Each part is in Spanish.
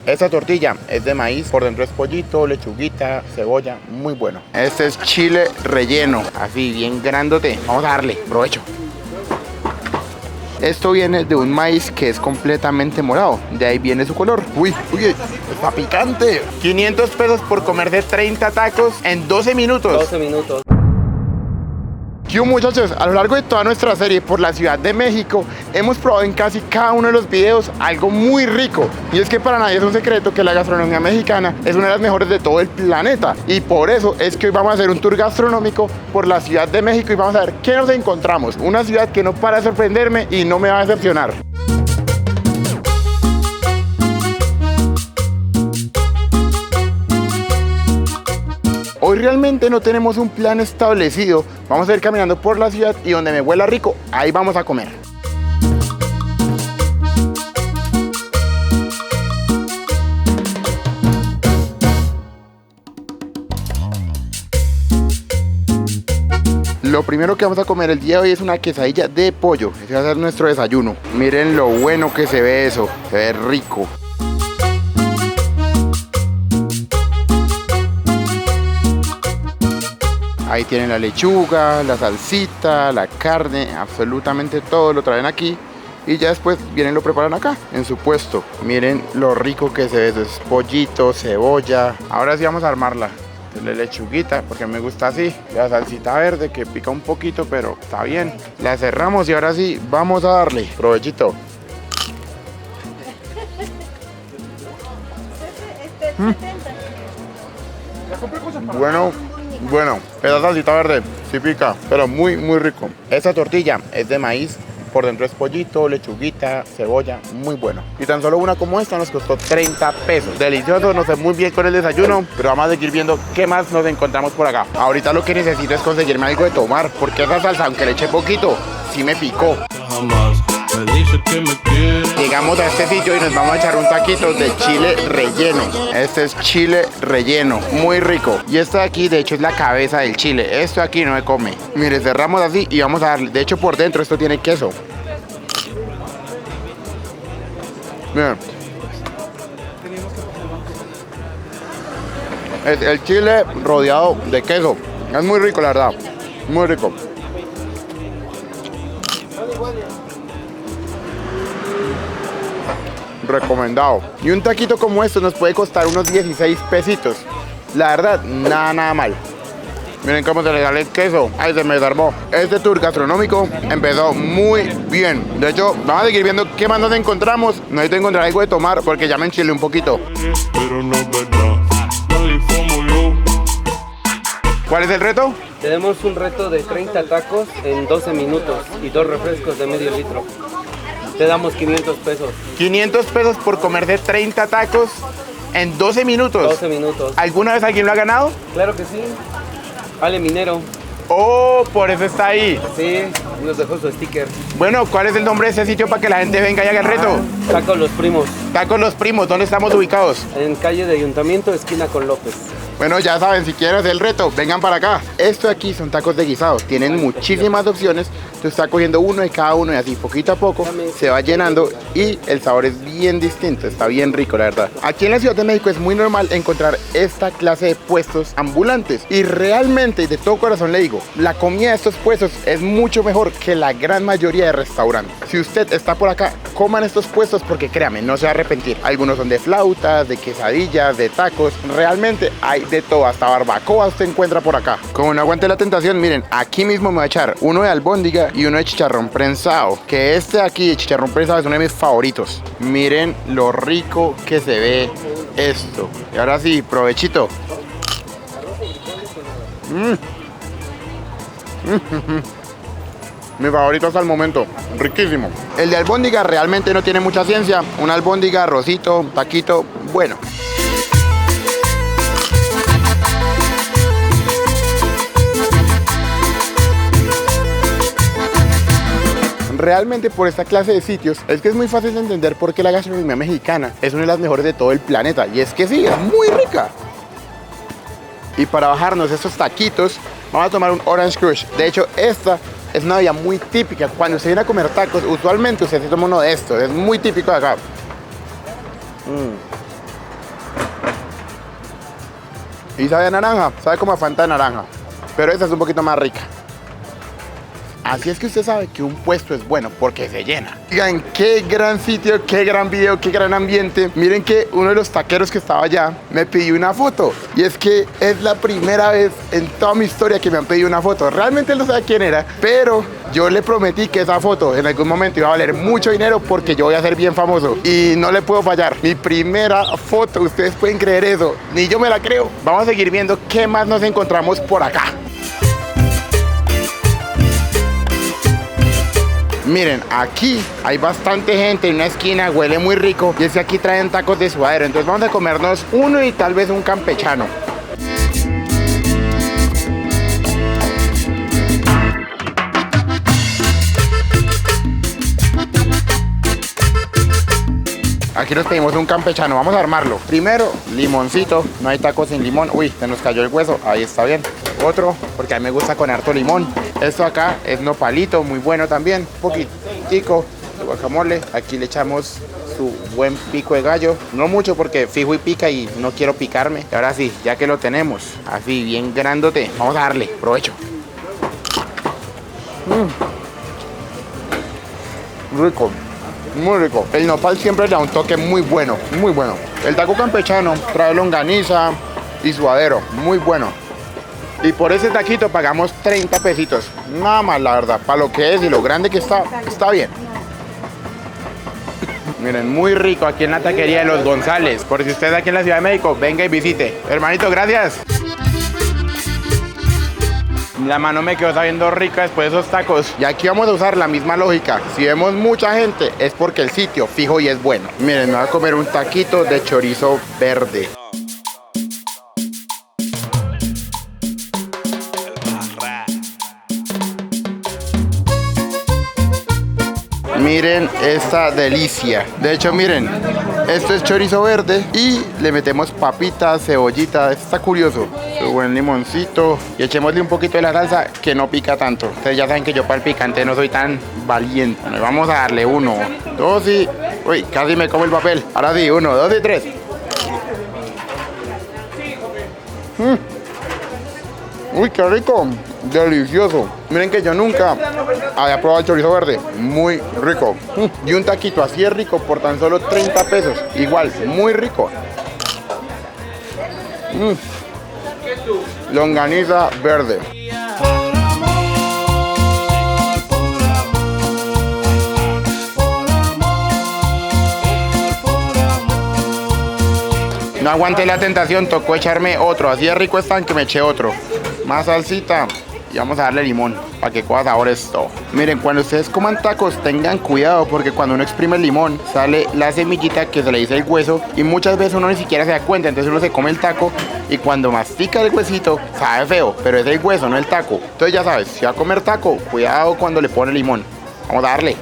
Esta tortilla es de maíz, por dentro es pollito, lechuguita, cebolla, muy bueno. Este es chile relleno, así bien grandote. Vamos a darle, provecho. Esto viene de un maíz que es completamente morado, de ahí viene su color. Uy, está picante. 500 pesos por comerse 30 tacos en 12 minutos. 12 minutos. ¿Qué hubo, muchachos? A lo largo de toda nuestra serie por la Ciudad de México, hemos probado en casi cada uno de los videos algo muy rico. Y es que para nadie es un secreto que la gastronomía mexicana es una de las mejores de todo el planeta. Y por eso es que hoy vamos a hacer un tour gastronómico por la Ciudad de México y vamos a ver qué nos encontramos. Una ciudad que no para de sorprenderme y no me va a decepcionar. Hoy realmente no tenemos un plan establecido, vamos a ir caminando por la ciudad y donde me huela rico, ahí vamos a comer. Lo primero que vamos a comer el día de hoy es una quesadilla de pollo, ese va a ser nuestro desayuno. Miren lo bueno que se ve eso, se ve rico. Ahí tienen la lechuga, la salsita, la carne, absolutamente todo lo traen aquí. Y ya después vienen lo preparan acá, en su puesto. Miren lo rico que se ve, eso es pollito, cebolla. Ahora sí vamos a armarla. La lechuguita, porque me gusta así. La salsita verde que pica un poquito, pero está bien. La cerramos y ahora sí vamos a darle. Provechito. Bueno, esa salsita verde sí pica, pero muy rico. Esta tortilla es de maíz, por dentro es pollito, lechuguita, cebolla, muy bueno. Y tan solo una como esta nos costó 30 pesos. Delicioso, nos fue muy bien con el desayuno, pero vamos a seguir viendo qué más nos encontramos por acá. Ahorita lo que necesito es conseguirme algo de tomar, porque esa salsa, aunque le eché poquito, sí me picó. Llegamos a este sitio y nos vamos a echar un taquito de chile relleno. Este es chile relleno, muy rico. Y esto de aquí, de hecho, es la cabeza del chile. Esto de aquí no se come. Mire, cerramos así y vamos a darle. De hecho, por dentro esto tiene queso. Miren. Es el chile rodeado de queso. Es muy rico, la verdad. Muy rico. Recomendado. Y un taquito como este nos puede costar unos 16 pesitos. La verdad, nada mal. Miren cómo se le sale el queso. Ay, se me desarmó. Este tour gastronómico empezó muy bien. De hecho, vamos a seguir viendo qué más nos encontramos. Necesito encontrar algo de tomar porque ya me enchilé un poquito. ¿Cuál es el reto? Tenemos un reto de 30 tacos en 12 minutos y 2 refrescos de medio litro. Te damos 500 pesos. 500 pesos por comerse 30 tacos en 12 minutos. 12 minutos. ¿Alguna vez alguien lo ha ganado? Claro que sí. Ale Minero. Oh, por eso está ahí. Sí, nos dejó su sticker. Bueno, ¿cuál es el nombre de ese sitio para que la gente venga y haga el reto? Tacos Los Primos. Tacos Los Primos, ¿dónde estamos ubicados? En calle de Ayuntamiento, esquina con López. Bueno, ya saben, si quieren hacer el reto, vengan para acá. Esto de aquí son tacos de guisados, tienen muchísimas opciones. Tú estás cogiendo uno de cada uno y así poquito a poco se va llenando y el sabor es bien distinto, está bien rico, la verdad. Aquí en la Ciudad de México es muy normal encontrar esta clase de puestos ambulantes y realmente, de todo corazón le digo, la comida de estos puestos es mucho mejor que la gran mayoría de restaurantes. Si usted está por acá, coman estos puestos porque créame, no se va a arrepentir. Algunos son de flautas, de quesadillas, de tacos, realmente hay de todo, hasta barbacoa usted encuentra por acá. Como no aguante la tentación, miren, aquí mismo me voy a echar uno de albóndiga y uno de chicharrón prensado, que este de aquí de chicharrón prensado es uno de mis favoritos. Miren lo rico que se ve esto. Y ahora sí, provechito. Mi favorito hasta el momento, riquísimo. El de albóndiga realmente no tiene mucha ciencia. Una albóndiga, arrocito, taquito, bueno. Realmente por esta clase de sitios es que es muy fácil de entender por qué la gastronomía mexicana es una de las mejores de todo el planeta. Y es que sí, es muy rica. Y para bajarnos estos taquitos, vamos a tomar un Orange Crush. De hecho, esta es una bebida muy típica. Cuando se viene a comer tacos, usualmente usted se toma uno de estos. Es muy típico de acá. Y sabe a naranja, sabe como a Fanta de naranja. Pero esta es un poquito más rica. Así es que usted sabe que un puesto es bueno porque se llena. Digan, qué gran sitio, qué gran video, qué gran ambiente. Miren que uno de los taqueros que estaba allá me pidió una foto. Y es que es la primera vez en toda mi historia que me han pedido una foto. Realmente él no sabe quién era, pero yo le prometí que esa foto en algún momento iba a valer mucho dinero porque yo voy a ser bien famoso. Y no le puedo fallar. Mi primera foto, ustedes pueden creer eso. Ni yo me la creo. Vamos a seguir viendo qué más nos encontramos por acá. Miren, aquí hay bastante gente en una esquina, huele muy rico. Y es que aquí traen tacos de suadero. Entonces vamos a comernos uno y tal vez un campechano. Aquí nos pedimos un campechano, vamos a armarlo. Primero, limoncito, no hay tacos sin limón. Uy, se nos cayó el hueso, ahí está bien. Otro, porque a mí me gusta con harto limón. Esto acá es nopalito, muy bueno también. Un poquitico de guacamole. Aquí le echamos su buen pico de gallo. No mucho porque fijo y pica y no quiero picarme. Y ahora sí, ya que lo tenemos, así bien grandote, vamos a darle, provecho. Rico. Muy rico. El nopal siempre le da un toque muy bueno, muy bueno. El taco campechano trae longaniza y suadero, muy bueno. Y por ese taquito pagamos 30 pesitos. Nada más, la verdad, para lo que es y lo grande que está, está bien. Miren, muy rico aquí en la taquería de Los González. Por si usted es aquí en la Ciudad de México, venga y visite. Hermanito, gracias. La mano me quedó sabiendo rica después de esos tacos. Y aquí vamos a usar la misma lógica. Si vemos mucha gente es porque el sitio fijo y es bueno. Miren, me voy a comer un taquito de chorizo verde. Miren esta delicia. De hecho, miren, esto es chorizo verde y le metemos papitas, cebollita. Esto está curioso. Su buen limoncito y echémosle un poquito de la salsa que no pica tanto. Ustedes ya saben que yo para el picante no soy tan valiente. Bueno, vamos a darle 1, 2 y... Uy, casi me como el papel. Ahora sí, 1, 2 y 3. Uy, qué rico. Delicioso. Miren que yo nunca había probado el chorizo verde. Muy rico. Y un taquito así es rico por tan solo 30 pesos. Igual, muy rico. Longaniza verde. No aguanté la tentación, tocó echarme otro. Así de rico están que me eché otro. Más salsita. Y vamos a darle limón para que coja sabor esto. Miren, cuando ustedes coman tacos, tengan cuidado porque cuando uno exprime el limón, sale la semillita que se le dice el hueso y muchas veces uno ni siquiera se da cuenta. Entonces uno se come el taco y cuando mastica el huesito, sabe feo, pero es el hueso, no el taco. Entonces ya sabes, si va a comer taco, cuidado cuando le pone limón. Vamos a darle.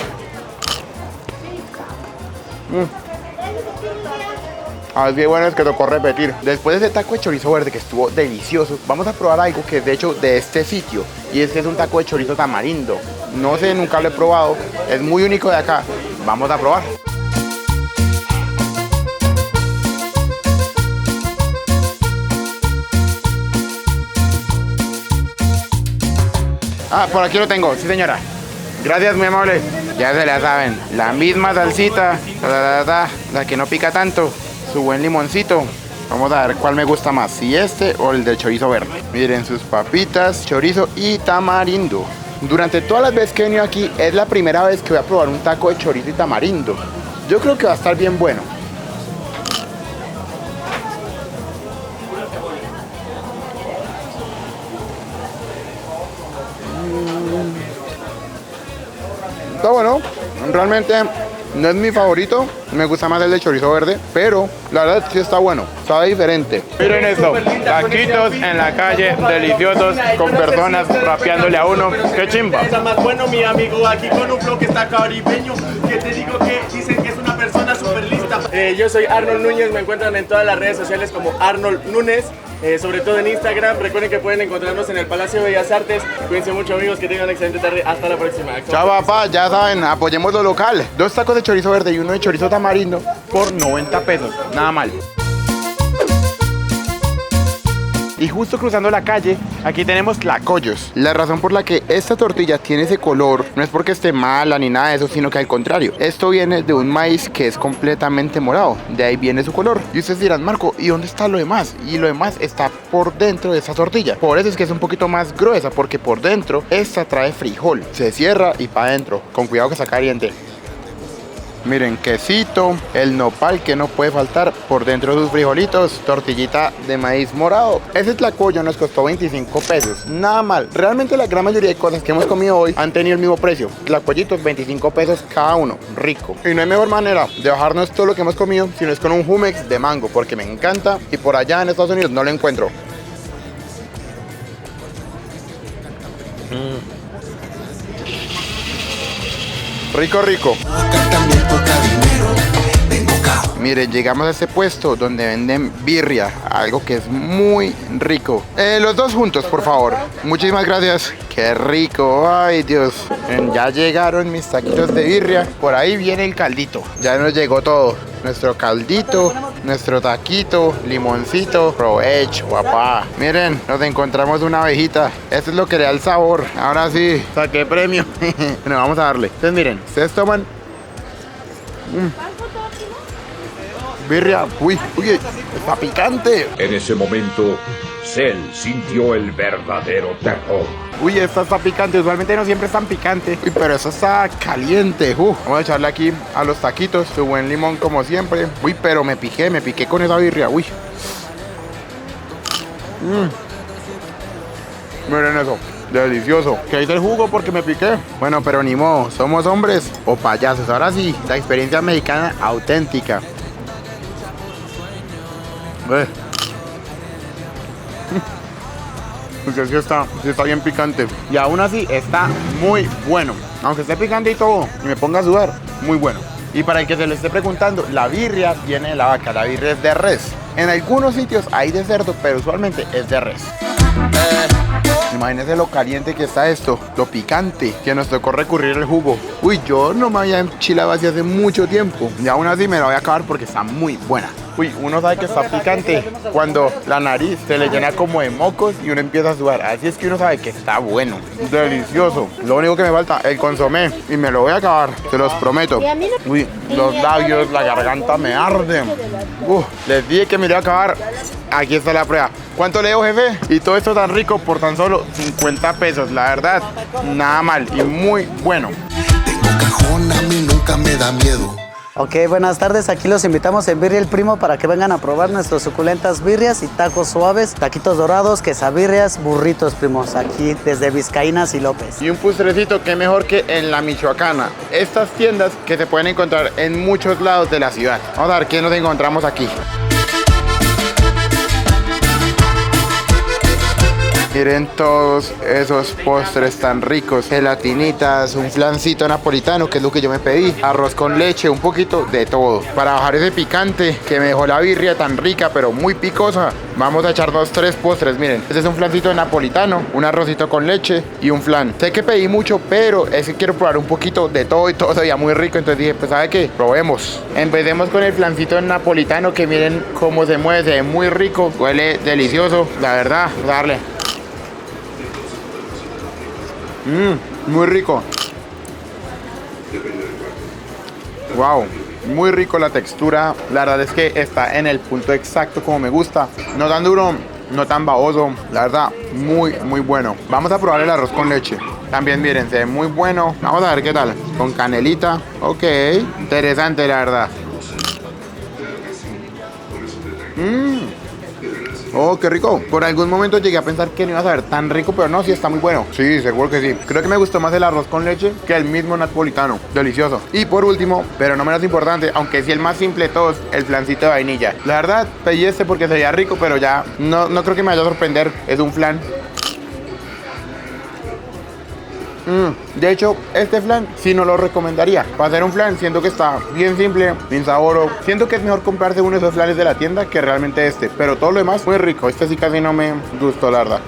Así bueno es que tocó repetir. Después de ese taco de chorizo verde que estuvo delicioso, vamos a probar algo que es de hecho de este sitio. Y este es un taco de chorizo tamarindo. No sé, nunca lo he probado. Es muy único de acá. Vamos a probar. Ah, por aquí lo tengo, sí señora. Gracias, muy amable. Ya se la saben, la misma salsita, la que no pica tanto. Su buen limoncito. Vamos a ver cuál me gusta más, si este o el del chorizo verde. Miren sus papitas, chorizo y tamarindo. Durante todas las veces que he venido aquí es la primera vez que voy a probar un taco de chorizo y tamarindo. Yo creo que va a estar bien bueno. Está bueno, realmente no es mi favorito, me gusta más el de chorizo verde, pero la verdad sí está bueno, sabe diferente. Miren esto, taquitos en la calle, deliciosos, con personas rapeándole a uno, qué chimba. Está más bueno, mi amigo, aquí con un flow que está caribeño, que te digo que dicen que es una persona súper lista. Yo soy Arnold Núñez, me encuentran en todas las redes sociales como Arnold Núñez. Sobre todo en Instagram. Recuerden que pueden encontrarnos en el Palacio de Bellas Artes. Cuídense mucho, amigos, que tengan una excelente tarde. Hasta la próxima. Chao, papá, ya saben, apoyemos lo local. 2 tacos de chorizo verde y uno de chorizo tamarindo por 90 pesos, nada mal. Y justo cruzando la calle, aquí tenemos Tlacoyos. La razón por la que esta tortilla tiene ese color no es porque esté mala ni nada de eso, sino que al contrario, esto viene de un maíz que es completamente morado. De ahí viene su color. Y ustedes dirán, Marco, ¿y dónde está lo demás? Y lo demás está por dentro de esta tortilla. Por eso es que es un poquito más gruesa, porque por dentro esta trae frijol. Se cierra y para adentro. Con cuidado que está caliente. Miren, quesito, el nopal que no puede faltar por dentro de sus frijolitos, tortillita de maíz morado. Ese tlacoyo nos costó 25 pesos, nada mal. Realmente la gran mayoría de cosas que hemos comido hoy han tenido el mismo precio. Tlacoyitos, 25 pesos cada uno, rico. Y no hay mejor manera de bajarnos todo lo que hemos comido si no es con un hummus de mango, porque me encanta y por allá en Estados Unidos no lo encuentro. Rico, rico. Miren, llegamos a este puesto donde venden birria, algo que es muy rico. Los dos juntos, por favor. Muchísimas gracias. Qué rico, ay Dios. Ya llegaron mis taquitos de birria. Por ahí viene el caldito. Ya nos llegó todo. Nuestro caldito, nuestro taquito, limoncito. Provecho, papá. Miren, nos encontramos una abejita. Esto es lo que le da el sabor. Ahora sí, saqué premio. Bueno, vamos a darle. Entonces miren, ustedes toman birria. Uy, está picante. En ese momento, Cell sintió el verdadero terror. Uy, esta está picante. Usualmente no siempre es tan picante. Uy, pero esta está caliente. Vamos a echarle aquí a los taquitos su buen limón como siempre. Uy, pero me piqué con esa birria. Uy. Miren eso. Delicioso. Que hice el jugo porque me piqué. Bueno, pero ni modo. ¿Somos hombres o payasos? Ahora sí, la experiencia mexicana auténtica. Porque sí está bien picante. Y aún así está muy bueno. Aunque esté picante y todo, y me ponga a sudar, muy bueno. Y para el que se le esté preguntando, la birria viene de la vaca, la birria es de res. En algunos sitios hay de cerdo, pero usualmente es de res. Imagínense lo caliente que está esto, lo picante, que nos tocó recurrir al jugo. Uy, yo no me había enchilado así hace mucho tiempo. Y aún así me la voy a acabar porque está muy buena. Uy, uno sabe que está picante cuando la nariz se le llena como de mocos y uno empieza a sudar. Así es que uno sabe que está bueno, delicioso. Lo único que me falta, el consomé. Y me lo voy a acabar, se los prometo. Uy, los labios, la garganta me arden. Les dije que me lo iba a acabar. Aquí está la prueba. ¿Cuánto le dejo, jefe? Y todo esto tan rico por tan solo 50 pesos. La verdad, nada mal y muy bueno. Tengo cajón, a mí nunca me da miedo. Ok, buenas tardes. Aquí los invitamos en Birria El Primo para que vengan a probar nuestras suculentas birrias y tacos suaves, taquitos dorados, quesabirrias, burritos, primos. Aquí desde Vizcaínas y López. Y un postrecito que mejor que en la Michoacana. Estas tiendas que se pueden encontrar en muchos lados de la ciudad. Vamos a ver qué nos encontramos aquí. Miren todos esos postres tan ricos. Gelatinitas, un flancito napolitano, que es lo que yo me pedí. Arroz con leche, un poquito de todo. Para bajar ese picante que me dejó la birria tan rica, pero muy picosa. Vamos a echarnos 3 postres, miren. Este es un flancito napolitano, un arrocito con leche y un flan. Sé que pedí mucho, pero es que quiero probar un poquito de todo y todo se veía muy rico. Entonces dije, pues ¿sabe qué? Probemos. Empecemos con el flancito napolitano, que miren cómo se mueve, se ve muy rico. Huele delicioso, la verdad. Vamos a darle. Muy rico. Wow, muy rico la textura. La verdad es que está en el punto exacto como me gusta. No tan duro, no tan baboso. La verdad, muy bueno. Vamos a probar el arroz con leche. También miren, se ve muy bueno. Vamos a ver qué tal. Con canelita. Ok, interesante la verdad. Oh, qué rico. Por algún momento llegué a pensar que no iba a saber tan rico, pero no, sí está muy bueno. Sí, seguro que sí. Creo que me gustó más el arroz con leche que el mismo napolitano. Delicioso. Y por último, pero no menos importante, aunque sí el más simple de todos, el flancito de vainilla. La verdad, pedí este porque se veía rico, pero ya no creo que me vaya a sorprender. Es un flan. De hecho, este flan sí no lo recomendaría. Para hacer un flan siento que está bien simple, sin sabor. Siento que es mejor comprarse uno de esos flanes de la tienda que realmente este. Pero todo lo demás muy rico. Este sí casi no me gustó, la verdad.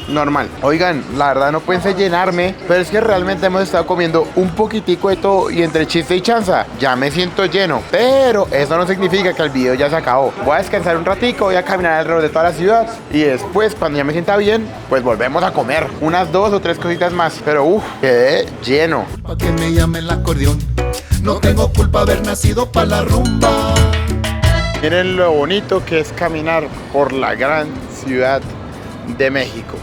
Normal. Oigan, la verdad no pensé llenarme, pero es que realmente hemos estado comiendo un poquitico de todo y entre chiste y chanza ya me siento lleno. Pero eso no significa que el video ya se acabó. Voy a descansar un ratico, voy a caminar alrededor de toda la ciudad y después, cuando ya me sienta bien, pues volvemos a comer unas 2 o 3 cositas más. Pero quedé lleno. Pa' que me llame el acordeón. No tengo culpa haber nacido pa' la rumba. Miren lo bonito que es caminar por la gran ciudad de México.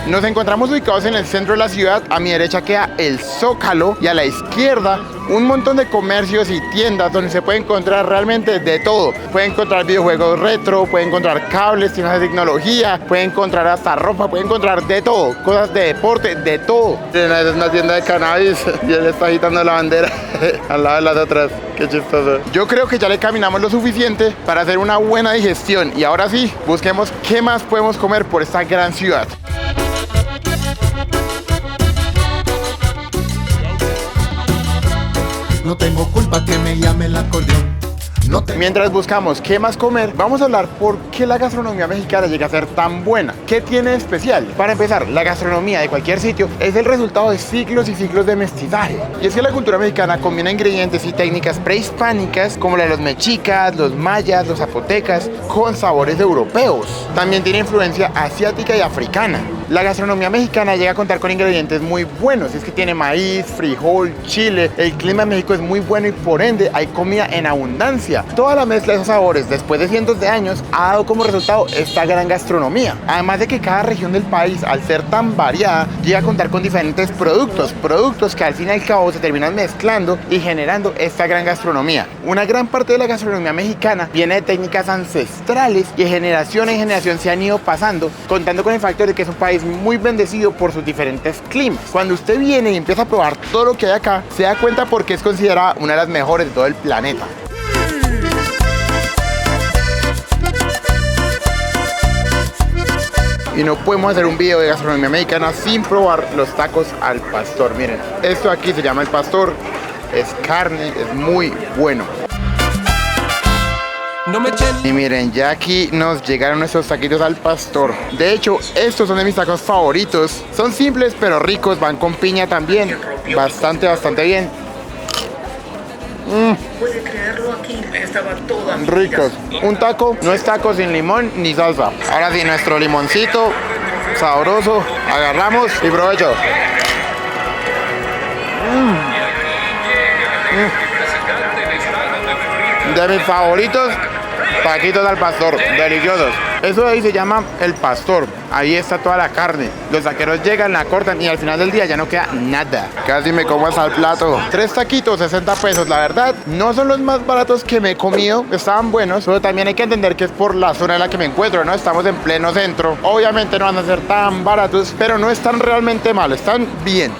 Nos encontramos ubicados en el centro de la ciudad. A mi derecha queda el Zócalo y a la izquierda un montón de comercios y tiendas donde se puede encontrar realmente de todo. Puede encontrar videojuegos retro, puede encontrar cables, tiendas de tecnología, puede encontrar hasta ropa, puede encontrar de todo, cosas de deporte, de todo. Es una tienda de cannabis y él está agitando la bandera al lado de las otras. Qué chistoso. Yo creo que ya le caminamos lo suficiente para hacer una buena digestión y ahora sí, busquemos qué más podemos comer por esta gran ciudad. No tengo culpa que me llame el acordeón. Mientras buscamos qué más comer, vamos a hablar por qué la gastronomía mexicana llega a ser tan buena. ¿Qué tiene de especial? Para empezar, la gastronomía de cualquier sitio es el resultado de siglos y siglos de mestizaje. Y es que la cultura mexicana combina ingredientes y técnicas prehispánicas como la de los mexicas, los mayas, los zapotecas, con sabores europeos. También tiene influencia asiática y africana. La gastronomía mexicana llega a contar con ingredientes muy buenos. Es que tiene maíz, frijol, chile. El clima de México es muy bueno y por ende hay comida en abundancia. Toda la mezcla de esos sabores después de cientos de años ha dado como resultado esta gran gastronomía. Además de que cada región del país, al ser tan variada, llega a contar con diferentes productos que al fin y al cabo se terminan mezclando y generando esta gran gastronomía. Una gran parte de la gastronomía mexicana viene de técnicas ancestrales que de generación en generación se han ido pasando, contando con el factor de que es un país muy bendecido por sus diferentes climas. Cuando usted viene y empieza a probar todo lo que hay acá, se da cuenta porque es considerada una de las mejores de todo el planeta. Y no podemos hacer un video de gastronomía mexicana sin probar los tacos al pastor. Miren, esto aquí se llama el pastor, es carne, es muy bueno. Y miren, ya aquí nos llegaron nuestros taquitos al pastor. De hecho, estos son de mis tacos favoritos. Son simples pero ricos, van con piña también. Bastante bien. Puede creerlo, aquí estaba toda Ricos. Un taco no es taco sin limón ni salsa. Ahora sí, nuestro limoncito sabroso. Agarramos y provecho. De mis favoritos, taquitos al pastor, deliciosos. Eso de ahí se llama el pastor. Ahí está toda la carne. Los taqueros llegan, la cortan y al final del día ya no queda nada. Casi me como hasta el plato. 3 taquitos, 60 pesos. La verdad, no son los más baratos que me he comido. Estaban buenos, pero también hay que entender que es por la zona en la que me encuentro, ¿no? Estamos en pleno centro. Obviamente no van a ser tan baratos, pero no están realmente mal, están bien.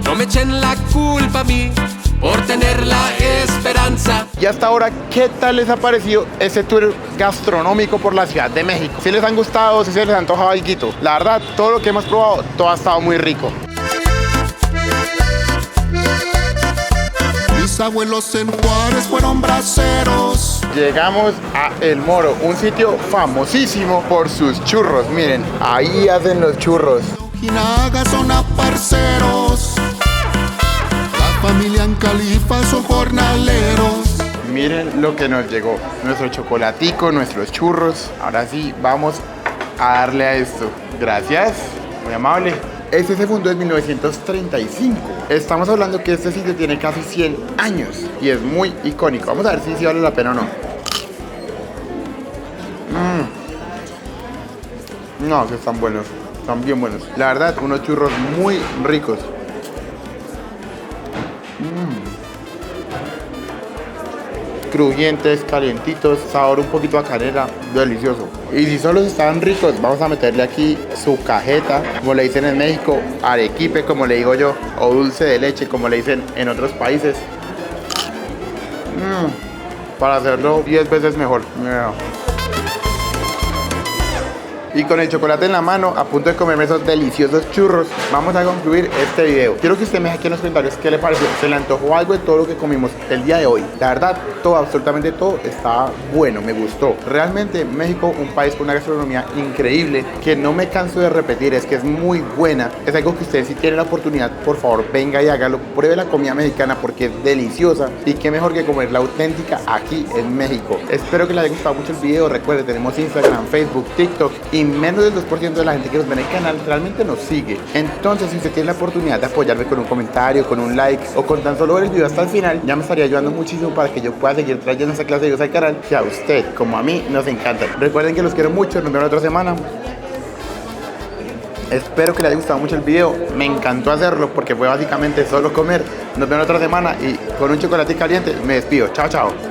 No me echen la culpa a mí por tener la esperanza. Y hasta ahora, ¿qué tal les ha parecido este tour gastronómico por la Ciudad de México? Si les han gustado, si se les ha antojado algo. La verdad, todo lo que hemos probado, todo ha estado muy rico. Mis abuelos en Juárez fueron braceros. Llegamos a El Moro, un sitio famosísimo por sus churros. Miren, ahí hacen los churros. Ojinaga son aparceros. La familia en Califa son jornaleros. Miren lo que nos llegó. Nuestro chocolatico, nuestros churros. Ahora sí, vamos a darle a esto. Gracias, muy amable. Este se fundó en 1935. Estamos hablando que este sitio tiene casi 100 años y es muy icónico. Vamos a ver si vale la pena o no. No, que están buenos. Están bien buenos. La verdad, unos churros muy ricos. Crujientes, calientitos, sabor un poquito a canela, delicioso. Y si solo están ricos, vamos a meterle aquí su cajeta, como le dicen en México, arequipe como le digo yo, o dulce de leche como le dicen en otros países. Para hacerlo 10 veces mejor. y con el chocolate en la mano, a punto de comerme esos deliciosos churros, vamos a concluir este video. Quiero que usted me deje aquí en los comentarios qué le pareció, se le antojó algo de todo lo que comimos el día de hoy. La verdad, todo, absolutamente todo estaba bueno, me gustó. Realmente México, un país con una gastronomía increíble, que no me canso de repetir, es que es muy buena. Es algo que usted, si tiene la oportunidad, por favor venga y hágalo, pruebe la comida mexicana porque es deliciosa y qué mejor que comer la auténtica aquí en México. Espero que les haya gustado mucho el video. Recuerde, tenemos Instagram, Facebook, TikTok y menos del 2% de la gente que nos ve en el canal realmente nos sigue. Entonces, si usted tiene la oportunidad de apoyarme con un comentario, con un like o con tan solo ver el video hasta el final, ya me estaría ayudando muchísimo para que yo pueda seguir trayendo esa clase de videos al canal que a usted, como a mí, nos encantan. Recuerden que los quiero mucho, nos vemos la otra semana. Espero que les haya gustado mucho el video, me encantó hacerlo porque fue básicamente solo comer. Nos vemos la otra semana y con un chocolate caliente me despido. Chao, chao.